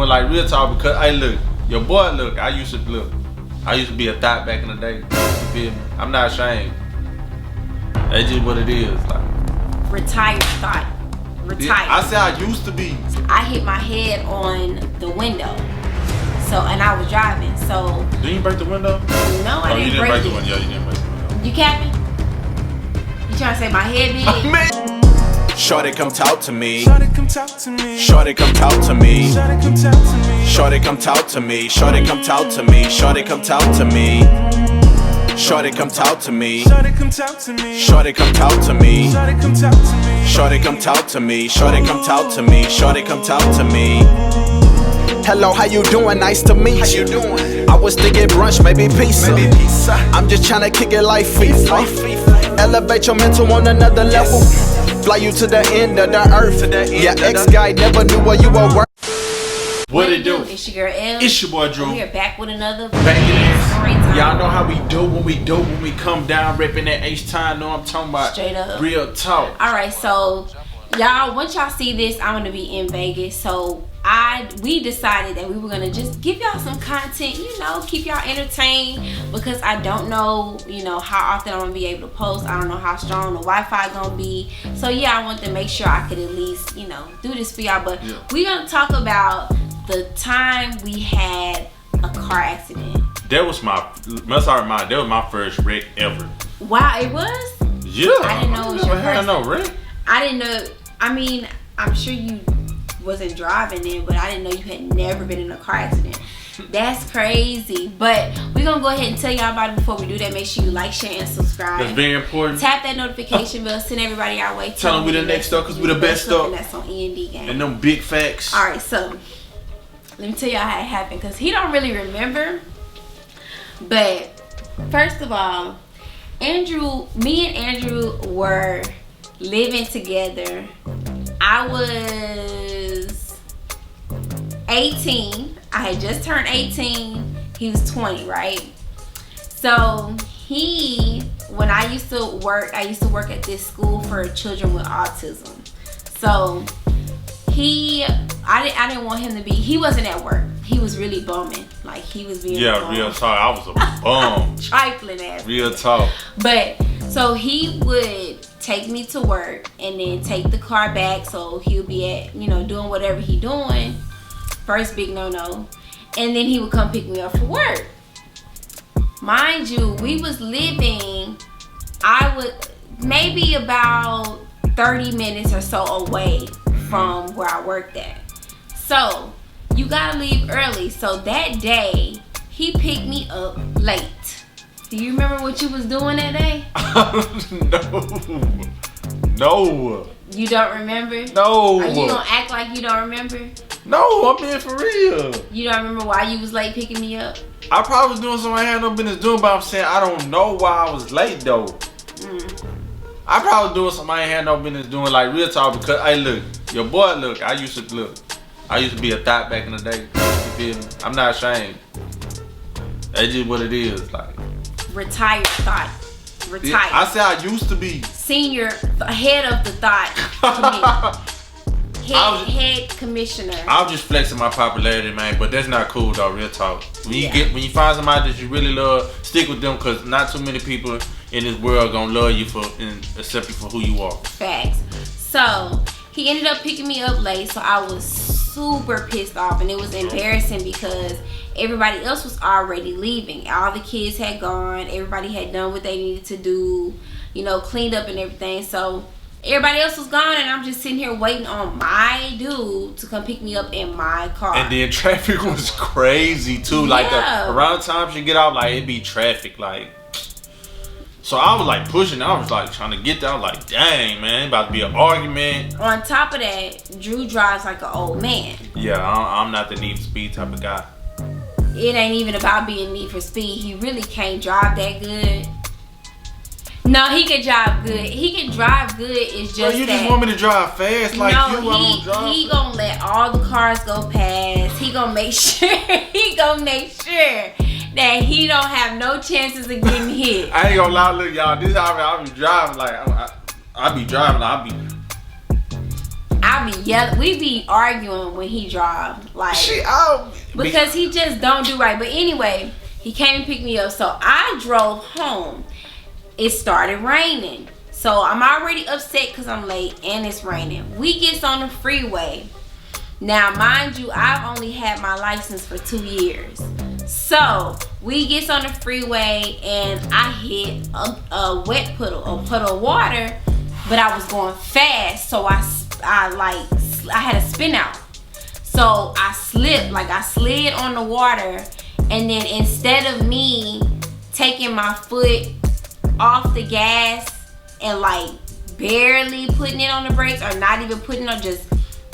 doing like real talk because hey look, your boy I used to be a thought back in the day. You feel me? I'm not ashamed. That's just what it is. Like retired thought. Retired. Yeah, I said I used to be. I hit my head on the window. So and I was driving. So Did you break the window? No, I didn't break the window. Yeah, you didn't break the window. You capping? You trying to say my head big? Shorty come talk to me. Shorty come talk to me. Shorty come talk to me. Shorty come talk to me. Shorty come talk to me. Shorty come talk to me. Shorty come talk to me. Shorty come talk to me. Shorty come talk to me. Shorty come talk to me. Shorty come talk to me. Shorty come talk to me. Shorty come talk to me. Hello, how you doing? Nice to meet you. I was thinking brunch, maybe pizza. I'm just tryna kick it like FIFA. Elevate your mental on another level. Fly you to the end of the earth. Your ex-guy never knew where you were worth. What it do? It's your girl L. It's your boy Drew. We are back with another Bangin'. Y'all know how we do when we come down ripping that H-time. Know I'm talking about straight up real talk. Alright, so y'all, once y'all see this, I'm gonna be in Vegas. So we decided that we were gonna just give y'all some content, you know, keep y'all entertained, because I don't know, you know, how often I'm gonna be able to post. I don't know how strong the Wi-Fi gonna be. So yeah, I want to make sure I could at least, you know, do this for y'all. But we're gonna talk about the time we had a car accident. That was my first wreck ever. Wow, it was? Yeah. I didn't know it was your first. No wreck. I didn't know. I mean, I'm sure you wasn't driving then, but I didn't know you had never been in a car accident. That's crazy. But we're gonna go ahead and tell y'all about it. Before we do that, make sure you like, share, and subscribe. That's very important. Tap that notification bell. Send everybody our way. Tell them we the next up, because we the best up. And that's on END Gang. And them big facts. Alright, so let me tell y'all how it happened, because he don't really remember. But first of all, me and Andrew were living together. I was 18. I had just turned 18. He was 20, right? So when I used to work at this school for children with autism. So I didn't want him to be, he wasn't at work. He was really bumming. Like he was being real talk. I was a bum. Trifling ass. Real talk. But so he would take me to work and then take the car back, so he'll be at, you know, doing whatever he doing. First big no-no. And then he would come pick me up for work. Mind you, we was living, maybe about 30 minutes or so away from where I worked at. So you gotta leave early. So that day, he picked me up late. Do you remember what you was doing that day? No. You don't remember? No. Are you gonna act like you don't remember? No, I'm being for real. You don't remember why you was late picking me up? I probably was doing something I had no business doing, but I'm saying I don't know why I was late though. I probably was doing something I ain't had no business doing, like real talk, because hey look, your boy I used to be a thought back in the day. You feel me? I'm not ashamed. That's just what it is. Like retired thought. Retired. Yeah, I said I used to be. Senior, head of the thought committee. Head commissioner. I was just flexing my popularity, man, but that's not cool though, real talk. When you find somebody that you really love, stick with them, because not too many people in this world gonna love you and accept you for who you are. Facts. So he ended up picking me up late, so I was super pissed off, and it was embarrassing because everybody else was already leaving. All the kids had gone. Everybody had done what they needed to do, you know, cleaned up and everything. So everybody else was gone, and I'm just sitting here waiting on my dude to come pick me up in my car. And then traffic was crazy too. Like around the time she get out, like it'd be traffic, like. So I was like pushing. I was like trying to get there. I was like, dang man, about to be an argument. On top of that, Drew drives like an old man. Yeah, I'm not the Need for Speed type of guy. It ain't even about being Need for Speed. He really can't drive that good. No, he can drive good. He can drive good. It's just you just want me to drive fast like no, you? He gonna let all the cars go past. He gonna make sure. That he don't have no chances of getting hit. I ain't gonna lie, look y'all, this is how I be driving. Like I be driving, I I be yelling. We be arguing when he drive, like because he just don't do right. But anyway, he came and picked me up, so I drove home. It started raining, so I'm already upset because I'm late and it's raining. We gets on the freeway. Now, mind you, I've only had my license for 2 years. So we gets on the freeway and I hit a wet puddle, a puddle of water, but I was going fast, so I had a spin out. So I slipped, like I slid on the water, and then instead of me taking my foot off the gas and like barely putting it on the brakes, or not even putting on, just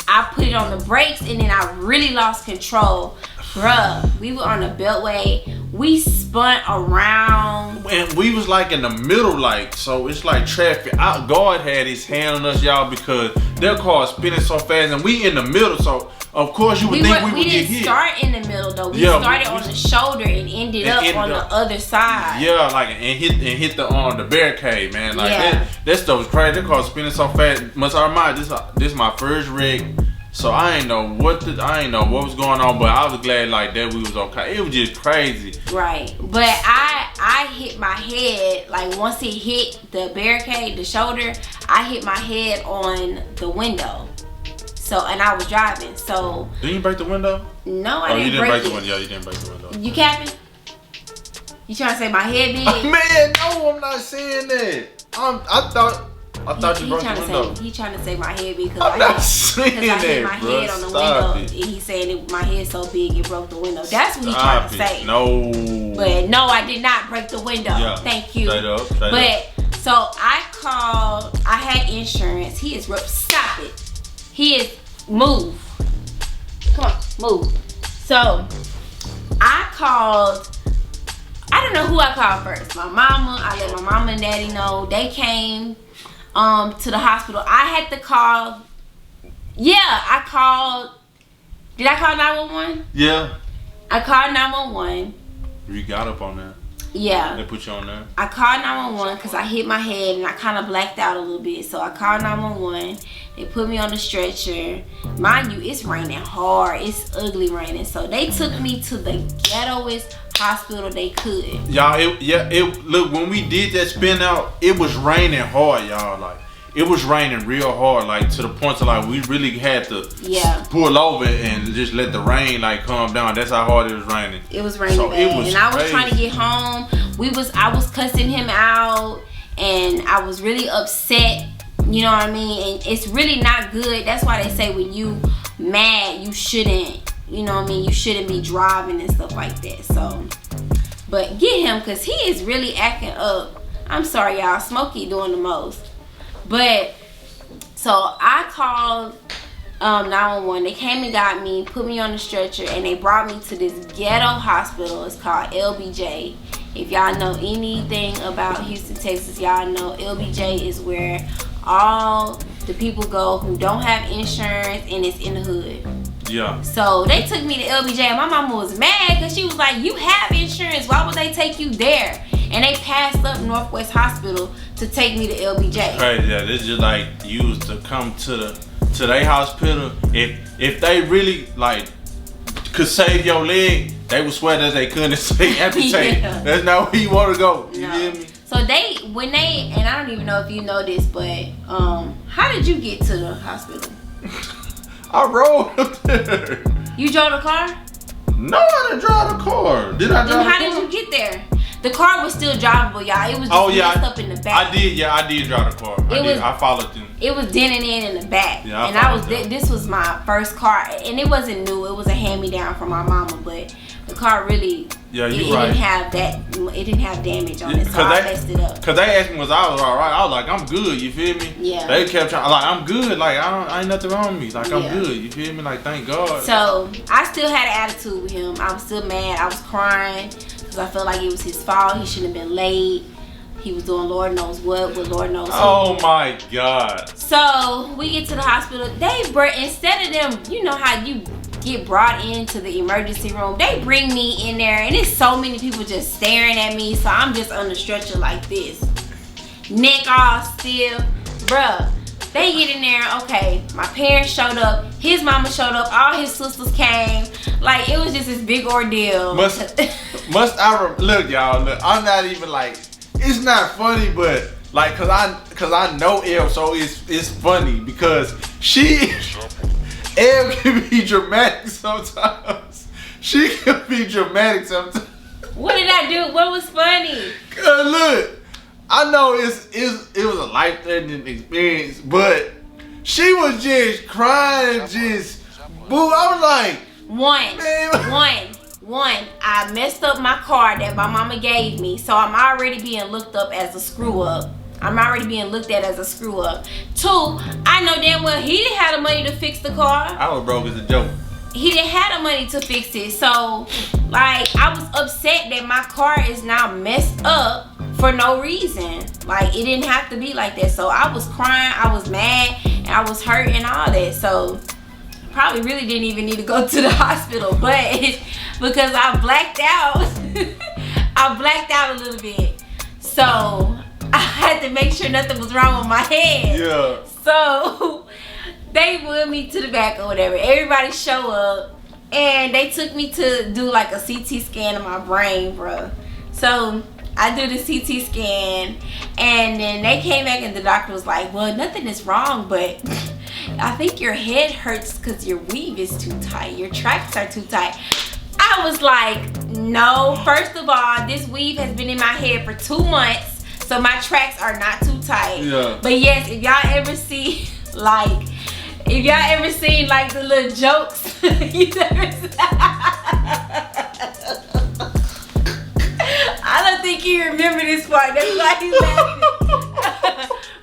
I put it on the brakes, and then I really lost control. Bruh, we were on the beltway. We spun around. And we was like in the middle, like, so it's like traffic. God had his hand on us, y'all, because their car is spinning so fast, and we in the middle, so of course you would think we would get hit. We didn't start in the middle though. We started on the shoulder and ended up on the other side. Yeah, like and hit the barricade, man. Like that stuff was crazy. That car was spinning so fast. Must I remind, this is my first wreck. So I ain't know what was going on, but I was glad like that we was okay. It was just crazy. Right. But I hit my head, like once it hit the barricade, the shoulder, I hit my head on the window. So, and I was driving, so. Did you break the window? No, I didn't break the window. Yeah, you didn't break the window. You capping? You trying to say my head big? Man, no, I'm not saying that. I thought you broke the window. He trying to say my head big because I'm not saying I hit my that, head on the window. And he's saying that my head's so big it broke the window. That's what he's trying to say. No. But no, I did not break the window. Yeah. Thank you. Straight up. So I called. I had insurance. He is stop it. He is move. Come on, move. So I called. I don't know who I called first. My mama. I let my mama and daddy know. They came to the hospital. I had to call. Yeah, I called. Did I call 911? Yeah. I called 911. You got up on there. Yeah. They put you on there. I called 911 because I hit my head and I kind of blacked out a little bit. So I called 911. They put me on the stretcher. Mind you, it's raining hard. It's ugly raining. So they took me to the ghettoest hospital they could. Y'all, look, when we did that spin out, it was raining hard, y'all. Like, it was raining real hard, like to the point to like we really had to pull over and just let the rain like calm down. That's how hard it was raining. It was raining bad. And I was trying to get home. I was cussing him out, and I was really upset. You know what I mean? And it's really not good. That's why they say when you mad, you shouldn't. You know what I mean? You shouldn't be driving and stuff like that. So, but get him, because he is really acting up. I'm sorry, y'all. Smokey doing the most. But, so I called 911. They came and got me, put me on the stretcher, and they brought me to this ghetto hospital. It's called LBJ. If y'all know anything about Houston, Texas, y'all know LBJ is where all the people go who don't have insurance, and it's in the hood. Yeah. So they took me to LBJ, and my mama was mad because she was like, you have insurance, why would they take you there? And they passed up Northwest Hospital to take me to LBJ. Right, yeah, this is just like used to come to their hospital. If they really like could save your leg, they would swear that they couldn't say amputate. Yeah. That's not where you want to go. You hear me? So and I don't even know if you know this, but how did you get to the hospital? I rode up there. You drove the car? No, I didn't drive the car. Did I drive the car? How did you get there? The car was still drivable, y'all. It was just messed up in the back. I did drive the car. I followed them. It was dented in the back. Yeah, and this was my first car, and it wasn't new. It was a hand-me-down from my mama, but the car really didn't have damage on it, so I messed it up. Cause they asked me was I was alright. I was like, I'm good, you feel me? Yeah. They kept trying like I'm good, like I ain't nothing wrong with me. Like I'm good, you feel me? Like thank God. So I still had an attitude with him. I was still mad. I was crying because I felt like it was his fault. He shouldn't have been late. He was doing Lord knows what with Lord knows who. Oh my God. So we get to the hospital. Instead of them, you know how you get brought into the emergency room, they bring me in there, and there's so many people just staring at me. So I'm just on the stretcher like this, neck all stiff, bruh. They get in there, okay, my parents showed up, his mama showed up, all his sisters came. Like, it was just this big ordeal. Look, y'all, look, I'm not even like, it's not funny, but like, cause I know Elle, so it's funny because Elle can be dramatic sometimes. She can be dramatic sometimes. What did I do? What was funny? Look, I know it was a life-threatening experience, but she was just crying, just boo. I was like, One, I messed up my car that my mama gave me, so I'm already being looked up as a screw up. I'm already being looked at as a screw up. 2, I know damn well he didn't have the money to fix the car. I was broke as a joke. He didn't have the money to fix it, so like I was upset that my car is now messed up for no reason. Like, it didn't have to be like that. So I was crying, I was mad, and I was hurt and all that. So probably really didn't even need to go to the hospital, but because I blacked out, I blacked out a little bit. So I had to make sure nothing was wrong with my head. Yeah. So they wheeled me to the back or whatever. Everybody show up, and they took me to do like a CT scan of my brain, bro. So I do the CT scan, and then they came back, and the doctor was like, well, nothing is wrong, but I think your head hurts because your weave is too tight. Your tracks are too tight. I was like, no. First of all, this weave has been in my head for 2 months, so my tracks are not too tight. Yeah. But yes, if y'all ever see, like, if y'all ever seen like the little jokes, you never I don't think you remember this part. That's why he's laughing.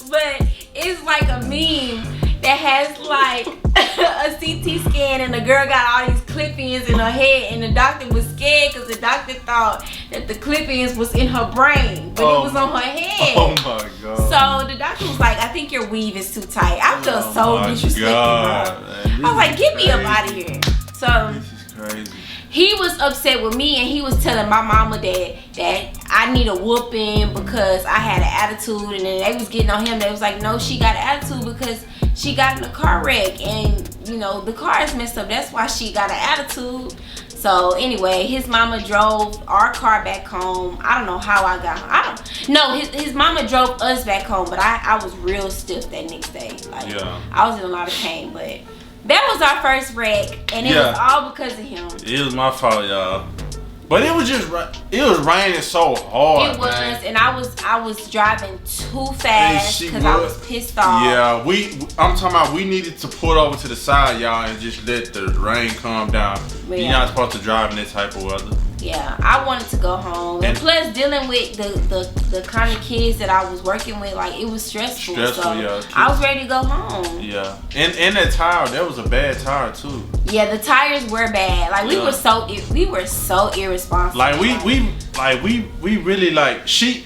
But it's like a meme that has like a CT scan, and the girl got all these clip-ins in her head, and the doctor was scared because the doctor thought that the clip-ins was in her brain, but it was on her head. Oh my god. So the doctor was like, I think your weave is too tight. I felt so disrespected, bro. I was like, get me up out of here. So this is crazy. He was upset with me, and he was telling my mama that I need a whooping because I had an attitude, and then they was getting on him. They was like, no, she got an attitude because she got in a car wreck, and you know the car is messed up. That's why she got an attitude. So anyway, his mama drove our car back home. I don't know how I got home. I don't know. His mama drove us back home, but I was real stiff that next day. Like, yeah. I was in a lot of pain, but that was our first wreck, and it was all because of him. It was my fault, y'all. But it was just, it was raining so hard. It was, man. And I was driving too fast because I was pissed off. Yeah, I'm talking about we needed to pull over to the side, y'all, and just let the rain calm down. Yeah. You're not supposed to drive in this type of weather. Yeah, I wanted to go home, and plus dealing with the kind of kids that I was working with, like it was stressful. So yeah, I was ready to go home. Yeah, and that tire, that was a bad tire too. Yeah, the tires were bad. Like we were so irresponsible. Like we really like she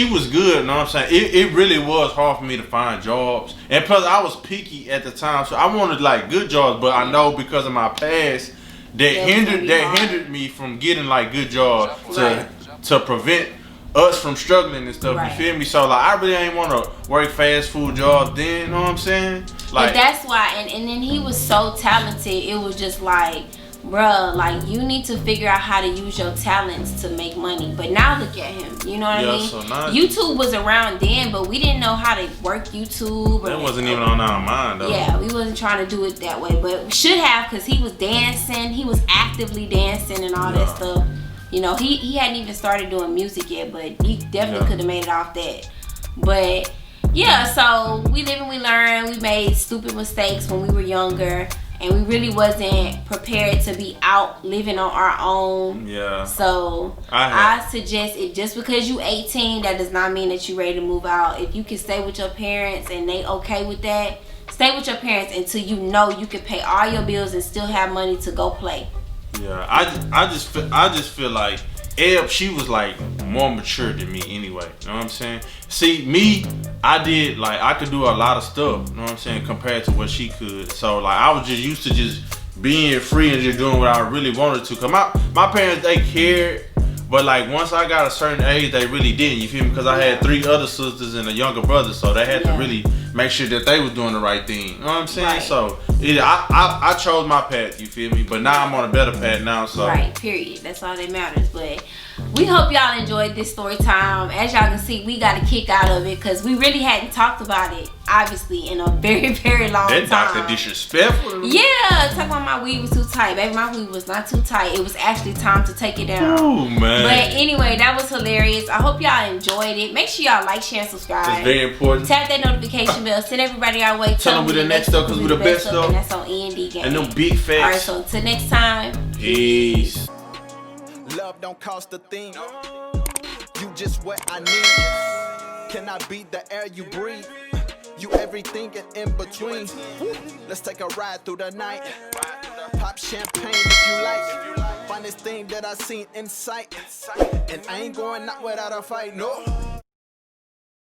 was good. You know what I'm saying? It really was hard for me to find jobs, and plus I was picky at the time, so I wanted like good jobs, but I know because of my past. That hindered me from getting like good jobs to prevent us from struggling and stuff. Right. You feel me? So like I really ain't want to work fast food jobs then. You know what I'm saying? Like, but that's why. And then he was so talented. It was just like, bruh, like you need to figure out how to use your talents to make money. But now look at him. You know what I mean? So YouTube was around then, but we didn't know how to work YouTube. That wasn't even on our mind though. Yeah, we wasn't trying to do it that way, but we should have, because he was dancing. He was actively dancing and all that stuff. You know, he hadn't even started doing music yet, but he definitely could have made it off that. But yeah, so we live and we learn. We made stupid mistakes when we were younger. And we really wasn't prepared to be out living on our own. Yeah. So I suggest it. Just because you 18, that does not mean that you ready to move out. If you can stay with your parents and they okay with that, stay with your parents until you know you can pay all your bills and still have money to go play. Yeah. I just feel like Elle, she was like more mature than me anyway. You know what I'm saying? See, me, I could do a lot of stuff, you know what I'm saying, compared to what she could. So like I was just used to just being free and just doing what I really wanted to. Cause my parents, they cared, but like once I got a certain age, they really didn't. You feel me? Because I had 3 other sisters and a younger brother, so they had to really make sure that they was doing the right thing. You know what I'm saying? Right. So I chose my path, you feel me? But now I'm on a better path now, so. Right, period. That's all that matters. But we hope y'all enjoyed this story time. As y'all can see, we got a kick out of it because we really hadn't talked about it, obviously, in a very, very long time. That doctor disrespectful. Yeah, talking about my weave was too tight. Baby, my weave was not too tight. It was actually time to take it down. Oh, man. But anyway, that was hilarious. I hope y'all enjoyed it. Make sure y'all like, share, and subscribe. It's very important. Tap that notification bell. Send everybody our way. Tell them we the next though, because we the best though. And that's on E&D Gang. And them big facts. Alright, so until next time. Peace. Love don't cost a thing. You just what I need. Can I be the air you breathe? You everything and in between. Let's take a ride through the night. Pop champagne if you like. Finest thing that I seen in sight. And I ain't going out without a fight, no.